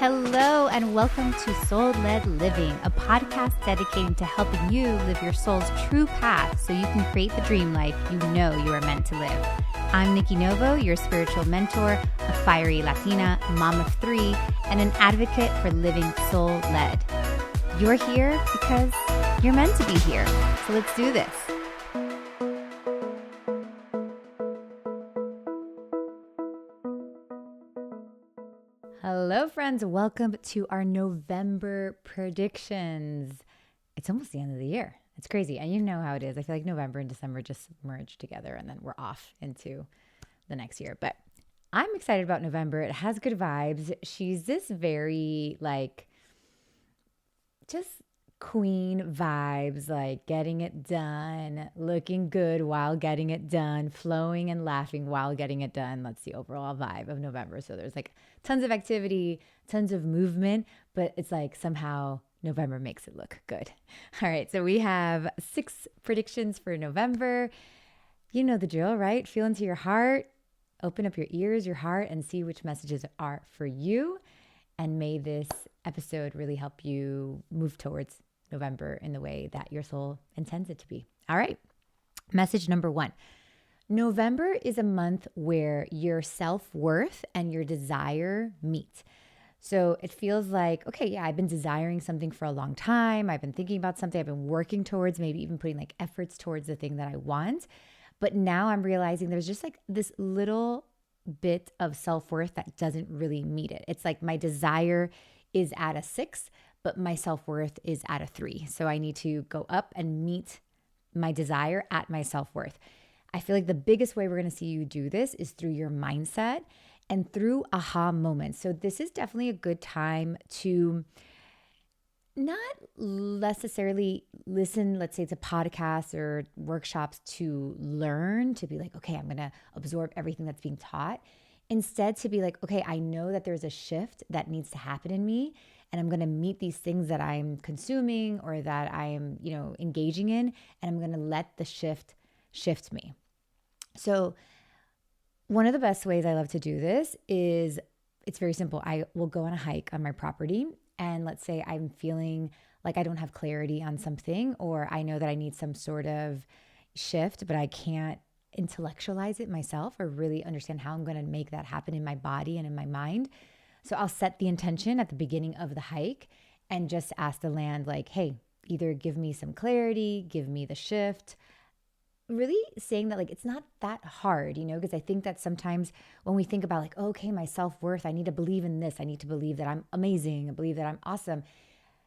Hello, and welcome to Soul-Led Living, a podcast dedicated to helping you live your soul's true path so you can create the dream life you know you are meant to live. I'm Nikki Novo, your spiritual mentor, a fiery Latina, mom of three, and an advocate for living soul-led. You're here because you're meant to be here, so let's do this. Hello, friends. Welcome to our November predictions. It's almost the end of the year. It's crazy. And you know how it is. I feel like November and December just merge together and then we're off into the next year. But I'm excited about November. It has good vibes. She's this very just queen vibes, like getting it done, looking good while getting it done, flowing and laughing while getting it done. That's the overall vibe of November. So there's tons of activity, tons of movement, but it's somehow November makes it look good. All right. So we have 6 predictions for November. You know the drill, right? Feel into your heart, open up your ears, your heart, and see which messages are for you. And may this episode really help you move towards November in the way that your soul intends it to be. All right. Message number 1. November is a month where your self-worth and your desire meet. So it feels like, okay, yeah, I've been desiring something for a long time. I've been thinking about something. I've been working towards, maybe even putting efforts towards the thing that I want. But now I'm realizing there's just this little bit of self-worth that doesn't really meet it. It's my desire is at a 6, but my self-worth is at a 3. So I need to go up and meet my desire at my self-worth. I feel like the biggest way we're going to see you do this is through your mindset and through aha moments. So this is definitely a good time to not necessarily listen, let's say, to podcasts or workshops to learn, to be okay, I'm going to absorb everything that's being taught. Instead, to be okay, I know that there's a shift that needs to happen in me, and I'm going to meet these things that I'm consuming or that I'm, engaging in, and I'm going to let the shift me. So one of the best ways I love to do this is it's very simple. I will go on a hike on my property, and let's say I'm feeling like I don't have clarity on something, or I know that I need some sort of shift, but I can't intellectualize it myself or really understand how I'm going to make that happen in my body and in my mind. So I'll set the intention at the beginning of the hike and just ask the land, hey, either give me some clarity, give me the shift. Really saying that it's not that hard, because I think that sometimes when we think about okay, my self-worth, I need to believe in this. I need to believe that I'm amazing. I believe that I'm awesome.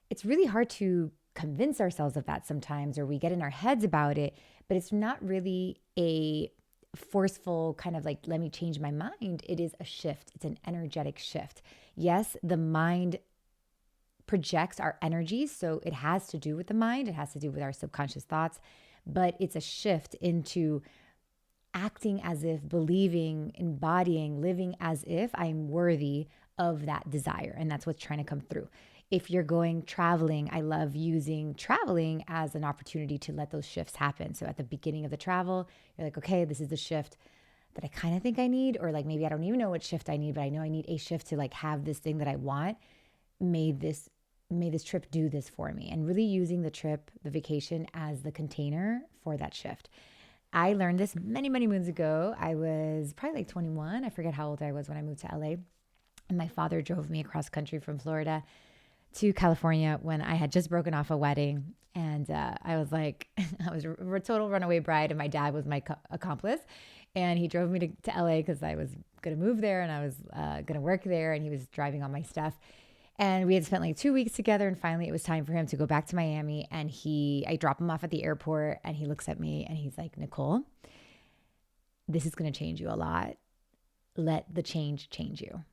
It's really hard to convince ourselves of that sometimes, or we get in our heads about it, but it's not really a forceful kind of let me change my mind. It is a shift. It's an energetic shift. Yes, the mind projects our energies, so it has to do with the mind. It has to do with our subconscious thoughts, but it's a shift into acting as if, believing, embodying, living as if I'm worthy of that desire. And that's what's trying to come through. If you're going traveling, I love using traveling as an opportunity to let those shifts happen. So at the beginning of the travel, you're okay, this is the shift that I kind of think I need, or maybe I don't even know what shift I need, but I know I need a shift to have this thing that I want. May this trip do this for me, and really using the trip, the vacation, as the container for that shift. I learned this many, many moons ago. I was probably 21. I forget how old I was when I moved to LA. And my father drove me across country from Florida to California when I had just broken off a wedding. And I was I was a total runaway bride, and my dad was my accomplice. And he drove me to LA because I was going to move there and I was going to work there, and he was driving all my stuff. And we had spent 2 weeks together, and finally it was time for him to go back to Miami. And I drop him off at the airport, and he looks at me and he's like, Nicole, this is going to change you a lot. Let the change you.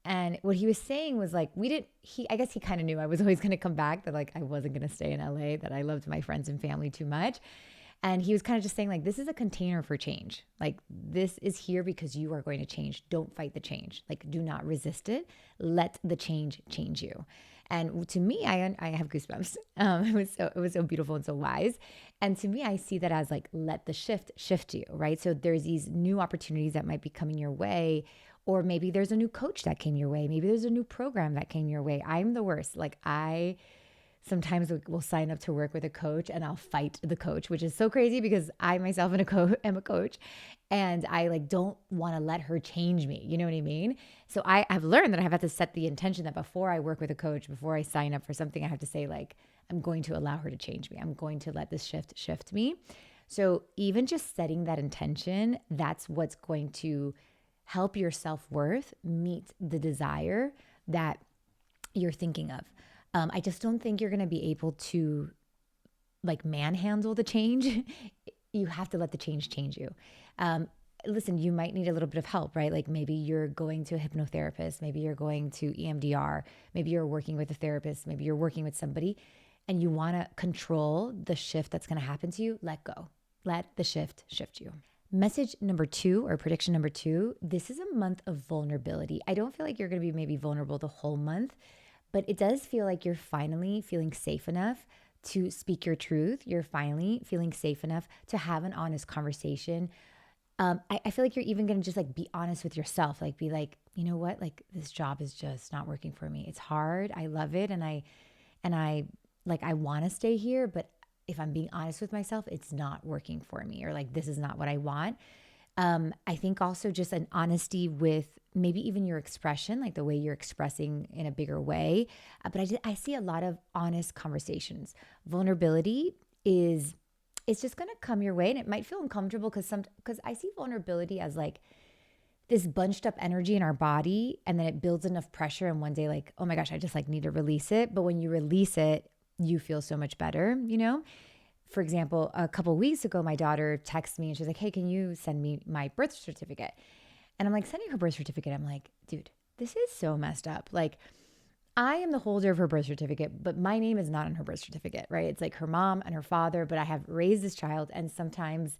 And what he was saying was I guess he kind of knew I was always going to come back, that I wasn't going to stay in LA, that I loved my friends and family too much. And he was kind of just saying like, this is a container for change. Like this is here because you are going to change. Don't fight the change. Like do not resist it. Let the change you. And to me, I have goosebumps. It was so beautiful and so wise. And to me, I see that as like, let the shift you, right? So there's these new opportunities that might be coming your way, or maybe there's a new coach that came your way. Maybe there's a new program that came your way. I'm the worst. Like I sometimes will sign up to work with a coach and I'll fight the coach, which is so crazy because I myself am a coach and I like don't want to let her change me. You know what I mean? So I've learned that I have to set the intention that before I work with a coach, before I sign up for something, I have to say like, I'm going to allow her to change me. I'm going to let this shift me. So even just setting that intention, that's what's going to help your self-worth meet the desire that you're thinking of. I just don't think you're going to be able to like manhandle the change. You have to let the change you. Listen, you might need a little bit of help, right? Like maybe you're going to a hypnotherapist, maybe you're going to EMDR, maybe you're working with a therapist, maybe you're working with somebody and you want to control the shift that's going to happen to you. Let go. Let the shift you. Message number 2 or prediction number 2, this is a month of vulnerability. I don't feel like you're going to be maybe vulnerable the whole month, but it does feel like you're finally feeling safe enough to speak your truth. You're finally feeling safe enough to have an honest conversation. I feel like you're even going to just like be honest with yourself, like be like, you know what, like this job is just not working for me. It's hard. I love it. And I like, I want to stay here, but if I'm being honest with myself, it's not working for me, or like, this is not what I want. I think also just an honesty with maybe even your expression, like the way you're expressing in a bigger way. But I see a lot of honest conversations. Vulnerability it's just going to come your way, and it might feel uncomfortable because I see vulnerability as like this bunched up energy in our body, and then it builds enough pressure, and one day like, oh my gosh, I just like need to release it. But when you release it, you feel so much better, you know? For example, a couple of weeks ago, my daughter texted me and she's like, hey, can you send me my birth certificate? And I'm like, sending her birth certificate. I'm like, dude, this is so messed up. Like, I am the holder of her birth certificate, but my name is not on her birth certificate, right? It's like her mom and her father, but I have raised this child, and sometimes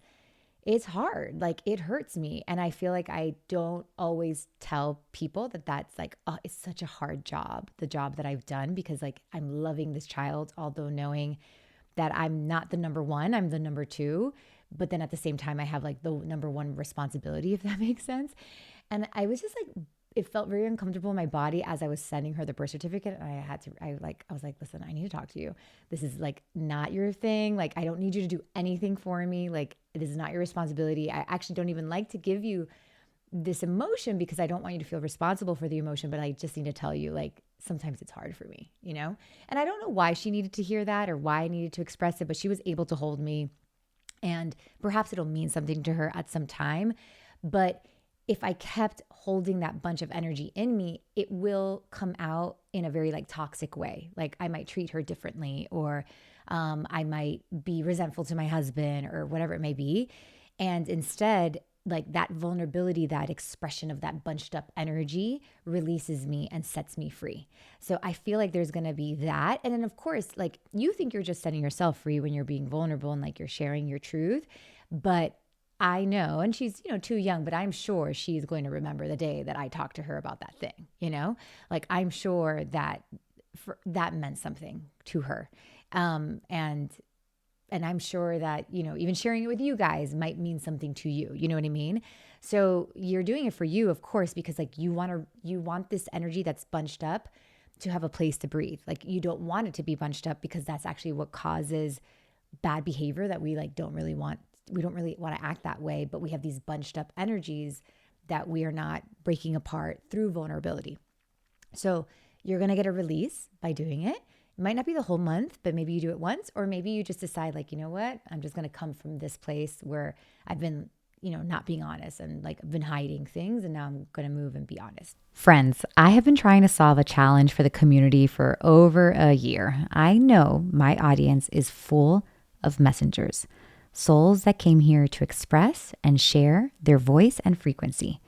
it's hard. Like it hurts me. And I feel like I don't always tell people that that's like, oh, it's such a hard job, the job that I've done, because like I'm loving this child, although knowing that I'm not the number one, I'm the number 2. But then at the same time, I have like the number 1 responsibility, if that makes sense. And I was just like, it felt very uncomfortable in my body as I was sending her the birth certificate. And I was like, listen, I need to talk to you. This is like not your thing. Like, I don't need you to do anything for me. Like, this is not your responsibility. I actually don't even like to give you this emotion because I don't want you to feel responsible for the emotion, but I just need to tell you, like, sometimes it's hard for me, you know? And I don't know why she needed to hear that or why I needed to express it, but she was able to hold me, and perhaps it'll mean something to her at some time. But if I kept holding that bunch of energy in me, it will come out in a very like toxic way. Like I might treat her differently, or I might be resentful to my husband, or whatever it may be. And instead, like that vulnerability, that expression of that bunched up energy releases me and sets me free. So I feel like there's going to be that. And then of course, like you think you're just setting yourself free when you're being vulnerable and like you're sharing your truth. But I know, and she's, too young, but I'm sure she's going to remember the day that I talked to her about that thing, like I'm sure that that meant something to her. And I'm sure that, even sharing it with you guys might mean something to you. You know what I mean? So you're doing it for you, of course, because like you want this energy that's bunched up to have a place to breathe. Like you don't want it to be bunched up because that's actually what causes bad behavior that we like don't really want. We don't really want to act that way, but we have these bunched up energies that we are not breaking apart through vulnerability. So you're going to get a release by doing it. It might not be the whole month, but maybe you do it once, or maybe you just decide like, you know what, I'm just going to come from this place where I've been, not being honest and like I've been hiding things, and now I'm going to move and be honest. Friends, I have been trying to solve a challenge for the community for over a year. I know my audience is full of messengers, souls that came here to express and share their voice and frequency.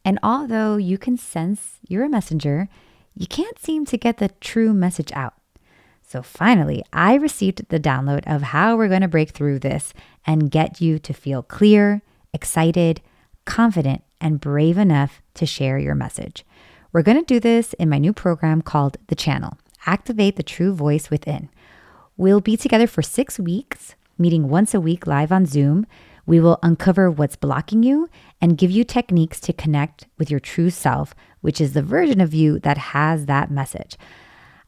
And although you can sense you're a messenger, you can't seem to get the true message out. So finally, I received the download of how we're going to break through this and get you to feel clear, excited, confident, and brave enough to share your message. We're going to do this in my new program called The Channel, Activate the True Voice Within. We'll be together for 6 weeks, meeting once a week live on Zoom. We will uncover what's blocking you and give you techniques to connect with your true self, which is the version of you that has that message.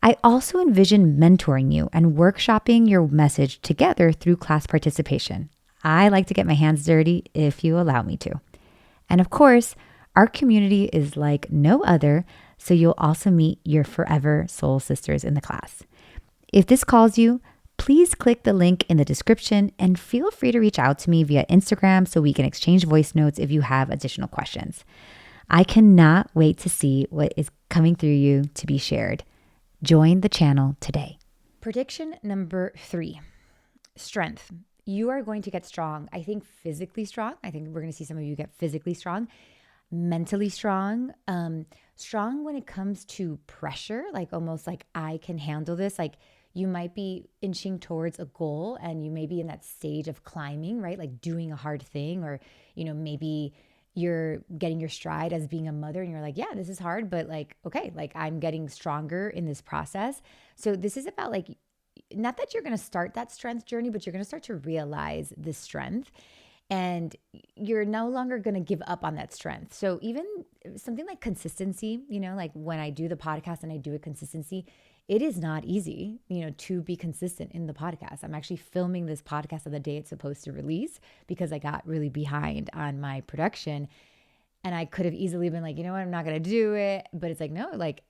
I also envision mentoring you and workshopping your message together through class participation. I like to get my hands dirty if you allow me to. And of course, our community is like no other, so you'll also meet your forever soul sisters in the class. If this calls you, please click the link in the description and feel free to reach out to me via Instagram so we can exchange voice notes if you have additional questions. I cannot wait to see what is coming through you to be shared. Join the channel today. Prediction number 3, strength. You are going to get strong. I think physically strong. I think we're going to see some of you get physically strong, mentally strong, strong when it comes to pressure, like almost like I can handle this. Like you might be inching towards a goal and you may be in that stage of climbing, right? Like doing a hard thing, or, maybe you're getting your stride as being a mother and you're like, yeah, this is hard, but like, okay, like I'm getting stronger in this process. So this is about like, not that you're going to start that strength journey, but you're going to start to realize this strength and you're no longer going to give up on that strength. So even something like consistency, like when I do the podcast and I do a consistency, it is not easy, to be consistent in the podcast. I'm actually filming this podcast on the day it's supposed to release because I got really behind on my production and I could have easily been like, you know what, I'm not going to do it. But it's like, no, like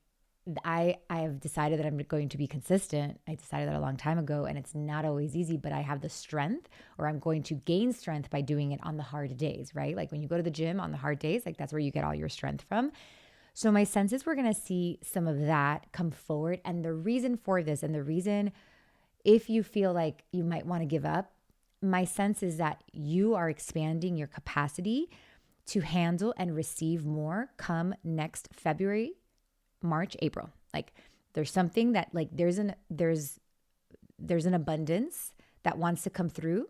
I have decided that I'm going to be consistent. I decided that a long time ago and it's not always easy, but I have the strength, or I'm going to gain strength by doing it on the hard days, right? Like when you go to the gym on the hard days, like that's where you get all your strength from. So my sense is we're going to see some of that come forward. And the reason for this, and the reason if you feel like you might want to give up, my sense is that you are expanding your capacity to handle and receive more come next February, March, April. Like there's something that like there's an abundance that wants to come through,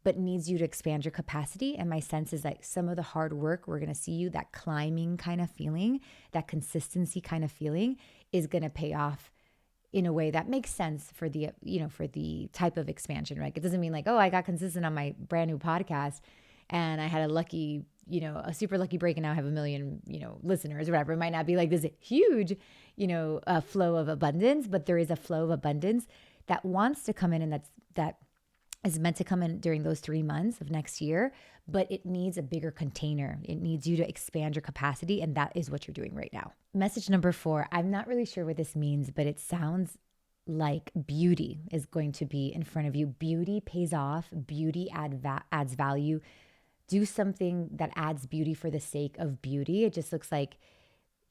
but needs you to expand your capacity. And my sense is like some of the hard work, we're going to see you, that climbing kind of feeling, that consistency kind of feeling is going to pay off in a way that makes sense for the, for the type of expansion, right? It doesn't mean like, oh, I got consistent on my brand new podcast and I had a lucky, a super lucky break and now I have 1 million, listeners or whatever. It might not be like this huge, flow of abundance, but there is a flow of abundance that wants to come in, and that is meant to come in during those 3 months of next year, but it needs a bigger container. It needs you to expand your capacity, and that is what you're doing right now. Message number 4, I'm not really sure what this means, but it sounds like beauty is going to be in front of you. Beauty pays off. Beauty adds value. Do something that adds beauty for the sake of beauty. It just looks like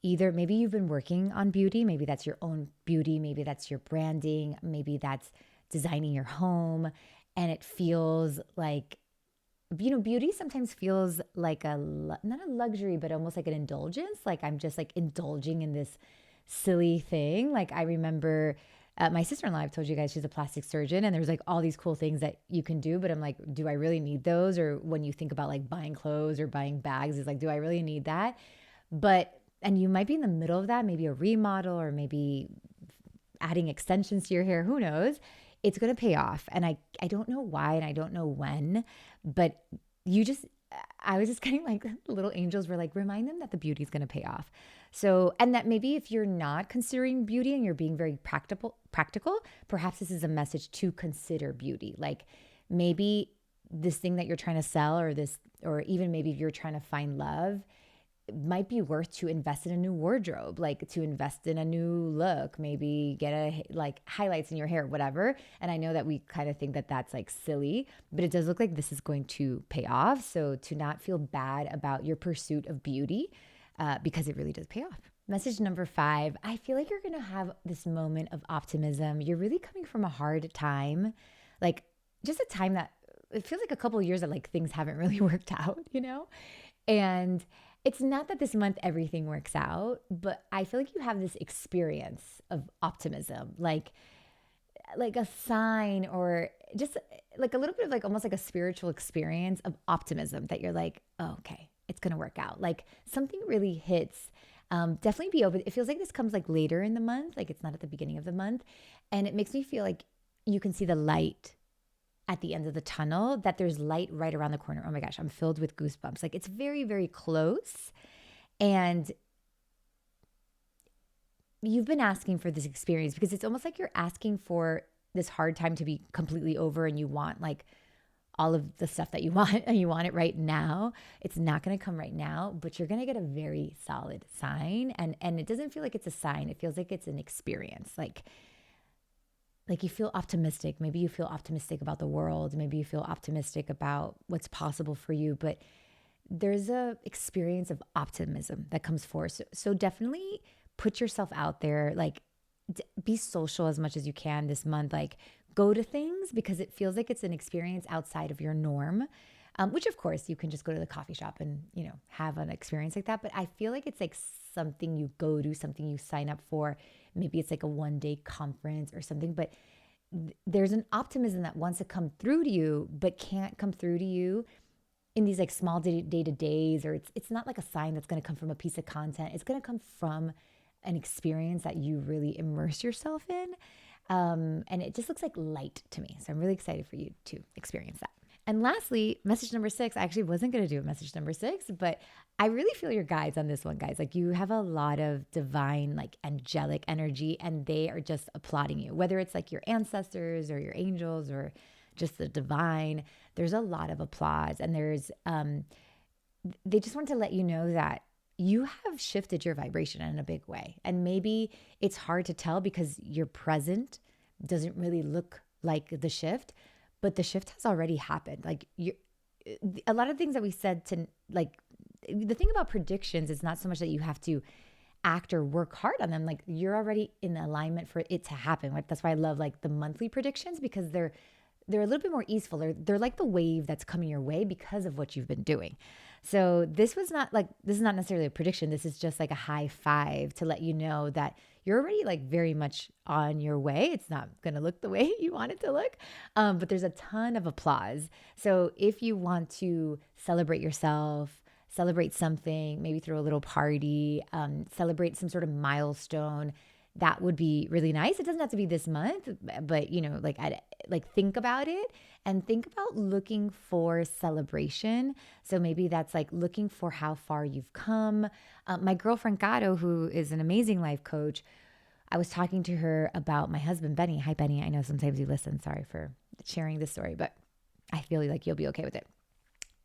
either maybe you've been working on beauty. Maybe that's your own beauty. Maybe that's your branding. Maybe that's designing your home. And it feels like, beauty sometimes feels like not a luxury, but almost like an indulgence. Like I'm just like indulging in this silly thing. Like I remember my sister-in-law, I've told you guys, she's a plastic surgeon, and there's like all these cool things that you can do. But I'm like, do I really need those? Or when you think about like buying clothes or buying bags, it's like, do I really need that? And you might be in the middle of that, maybe a remodel or maybe adding extensions to your hair, who knows? It's going to pay off. And I don't know why, and I don't know when, but I was just getting like little angels were like, remind them that the beauty is going to pay off. So, and that maybe if you're not considering beauty and you're being very practical, perhaps this is a message to consider beauty. Like maybe this thing that you're trying to sell, or even maybe if you're trying to find love, it might be worth to invest in a new wardrobe, like to invest in a new look, maybe get like highlights in your hair, whatever. And I know that we kind of think that that's like silly, but it does look like this is going to pay off. So to not feel bad about your pursuit of beauty, because it really does pay off. Message number 5, I feel like you're going to have this moment of optimism. You're really coming from a hard time, like just a time that it feels like a couple of years that like things haven't really worked out, And it's not that this month everything works out, but I feel like you have this experience of optimism. Like like a sign or just like a little bit of like almost like a spiritual experience of optimism that you're like, oh, okay, it's going to work out. Like something really hits. Definitely be open. It feels like this comes like later in the month, like it's not at the beginning of the month. And it makes me feel like you can see the light at the end of the tunnel, that there's light right around the corner. Oh my gosh, I'm filled with goosebumps. Like it's very, very close. And you've been asking for this experience because it's almost like you're asking for this hard time to be completely over and you want like all of the stuff that you want and you want it right now. It's not going to come right now, but you're going to get a very solid sign. And it doesn't feel like it's a sign. It feels like it's an experience. Like you feel optimistic. Maybe you feel optimistic about the world. Maybe you feel optimistic about what's possible for you, but there's a experience of optimism that comes forth. So definitely put yourself out there, like be social as much as you can this month, like go to things because it feels like it's an experience outside of your norm. Which of course you can just go to the coffee shop and, have an experience like that. But I feel like it's like something you go to, something you sign up for. Maybe it's like a 1-day conference or something, but there's an optimism that wants to come through to you, but can't come through to you in these like small day-to-days, or it's not like a sign that's going to come from a piece of content. It's going to come from an experience that you really immerse yourself in. And it just looks like light to me. So I'm really excited for you to experience that. And lastly, message number 6, I actually wasn't going to do a message number 6, but I really feel your guides on this one, guys. Like you have a lot of divine, like angelic energy, and they are just applauding you, whether it's like your ancestors or your angels or just the divine. There's a lot of applause, and they just want to let you know that you have shifted your vibration in a big way. And maybe it's hard to tell because your present doesn't really look like the shift, but the shift has already happened. Like a lot of things that we said to, like, the thing about predictions is not so much that you have to act or work hard on them. Like you're already in alignment for it to happen. Right? That's why I love like the monthly predictions, because they're a little bit more easeful. They're like the wave that's coming your way because of what you've been doing. So this is not necessarily a prediction. This is just like a high five to let you know that you're already like very much on your way. It's not going to look the way you want it to look, but there's a ton of applause. So if you want to celebrate yourself, celebrate something, maybe throw a little party, celebrate some sort of milestone, that would be really nice. It doesn't have to be this month, but think about it and think about looking for celebration. So maybe that's like looking for how far you've come. My girlfriend Gato, who is an amazing life coach, I was talking to her about my husband, Benny. Hi, Benny. I know sometimes you listen. Sorry for sharing this story, but I feel like you'll be okay with it.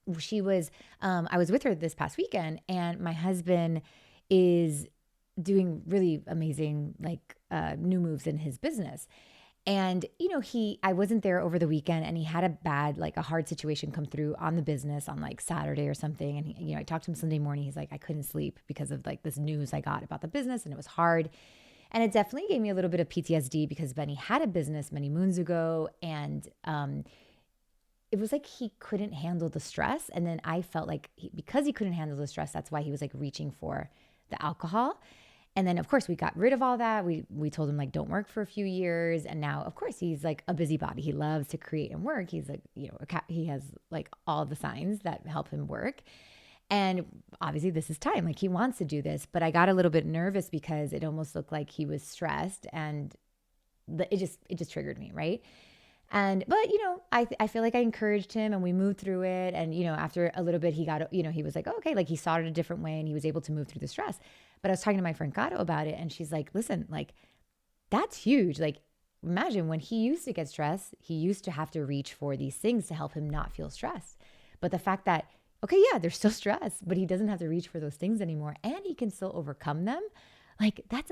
I was with her this past weekend, and my husband is doing really amazing, new moves in his business. And, I wasn't there over the weekend, and he had a hard situation come through on the business on like Saturday or something. And I talked to him Sunday morning. He's like, I couldn't sleep because of like this news I got about the business, and it was hard. And it definitely gave me a little bit of PTSD because Benny had a business many moons ago, and, it was like he couldn't handle the stress. And then I felt like because he couldn't handle the stress, that's why he was like reaching for the alcohol. And then, of course, we got rid of all that. We told him like, don't work for a few years. And now, of course, he's like a busybody. He loves to create and work. He's like, he has like all the signs that help him work. And obviously this is time, like he wants to do this, but I got a little bit nervous because it almost looked like he was stressed, and it just triggered me. Right. But I feel like I encouraged him, and we moved through it. And, after a little bit, he got, he was like, oh, okay, like he saw it a different way, and he was able to move through the stress. But I was talking to my friend Gato about it, and she's like, listen, like that's huge. Like imagine when he used to get stressed, he used to have to reach for these things to help him not feel stressed. But the fact that, okay, yeah, there's still stress, but he doesn't have to reach for those things anymore, and he can still overcome them. Like that's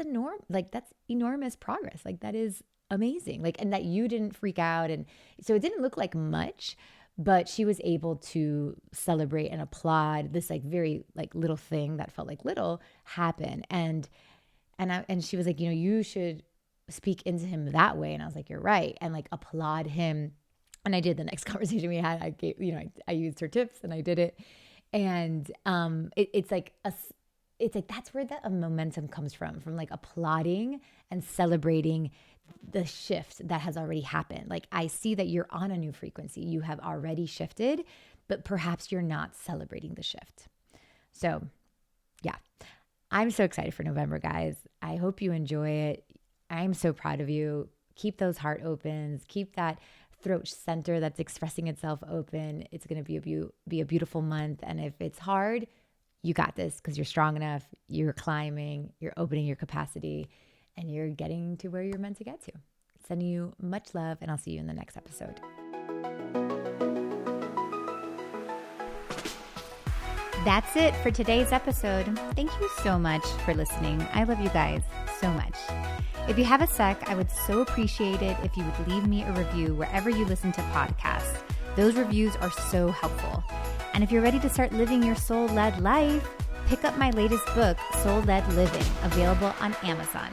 that's enormous progress. Like that is amazing. Like, and that you didn't freak out. And so it didn't look like much, but she was able to celebrate and applaud this like very like little thing that felt like little happen. And she was like, you should speak into him that way. And I was like, you're right. And like applaud him. And I did. The next conversation we had, I gave, I used her tips and I did it. And it's like it's like that's where the momentum comes from like applauding and celebrating the shift that has already happened. Like I see that you're on a new frequency. You have already shifted, but perhaps you're not celebrating the shift. So yeah, I'm so excited for November, guys. I hope you enjoy it. I'm so proud of you. Keep those heart opens. Keep that throat center that's expressing itself open. It's going to be a beautiful month. And if it's hard, you got this because you're strong enough. You're climbing, you're opening your capacity, and you're getting to where you're meant to get to. Sending you much love, and I'll see you in the next episode. That's it for today's episode. Thank you so much for listening. I love you guys so much. If you have a sec, I would so appreciate it if you would leave me a review wherever you listen to podcasts. Those reviews are so helpful. And if you're ready to start living your soul-led life, pick up my latest book, Soul-Led Living, available on Amazon.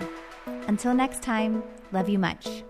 Until next time, love you much.